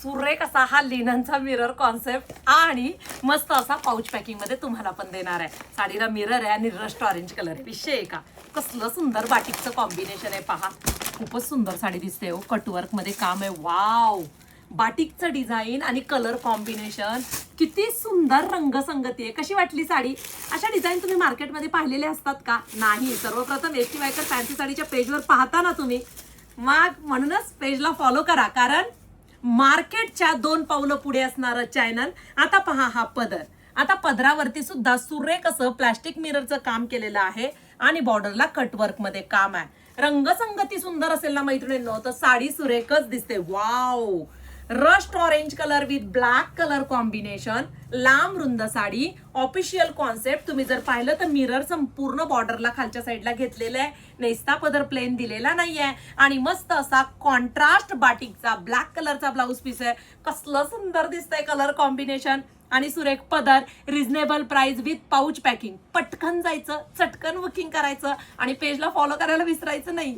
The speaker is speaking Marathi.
सुरेख असा हा लिननचा मिरर कॉन्सेप्ट आणि मस्त असा पाऊच पॅकिंग मध्ये तुम्हाला पण देणार आहे. साडीला मिरर आहे आणि रस्ट ऑरेंज कलर आहे. विषय आहे का, कसलं सुंदर बाटिकचं कॉम्बिनेशन आहे पहा. खूपच सुंदर साडी दिसते हो. कटवर्क मध्ये काम आहे. वाव, बाटिकचं डिझाईन आणि कलर कॉम्बिनेशन, किती सुंदर रंगसंगती आहे. कशी वाटली साडी? अशा डिझाईन तुम्ही मार्केटमध्ये पाहिलेले असतात का? नाही. सर्वप्रथम एसटी वायकर फॅन्सी साडीच्या पेजवर पाहता ना तुम्ही, मग म्हणूनच पेजला फॉलो करा, कारण मार्केटच्या 2 पावलं पुढे असणारं चॅनल. आता पहा हा पदर. आता पदरावरती सुद्धा सुरेख असं प्लास्टिक मिररचं काम केलेलं आहे आणि बॉर्डरला कटवर्क मध्ये काम आहे. रंगसंगती सुंदर असेल ना मैत्रिणींनो, तर साडी सुरेखच दिसते. Wow, rust orange colour with black colour combination, लांब रुंद साडी, ऑफिशियल कॉन्सेप्ट. तुम्ही जर पाहिलं तर मिरर संपूर्ण बॉर्डरला खालच्या साईडला घेतलेलं आहे. नेस्ता पदर प्लेन दिलेला नाहीये आणि मस्त असा कॉन्ट्रास्ट बाटिकचा ब्लॅक कलरचा ब्लाऊज पीस आहे. कसलं सुंदर दिसतंय कलर कॉम्बिनेशन आणि सुरेख पदर. Reasonable price with pouch packing. पटकन जायचं, चटकन बुकिंग करायचं आणि पेजला फॉलो करायला विसरायचं नाही.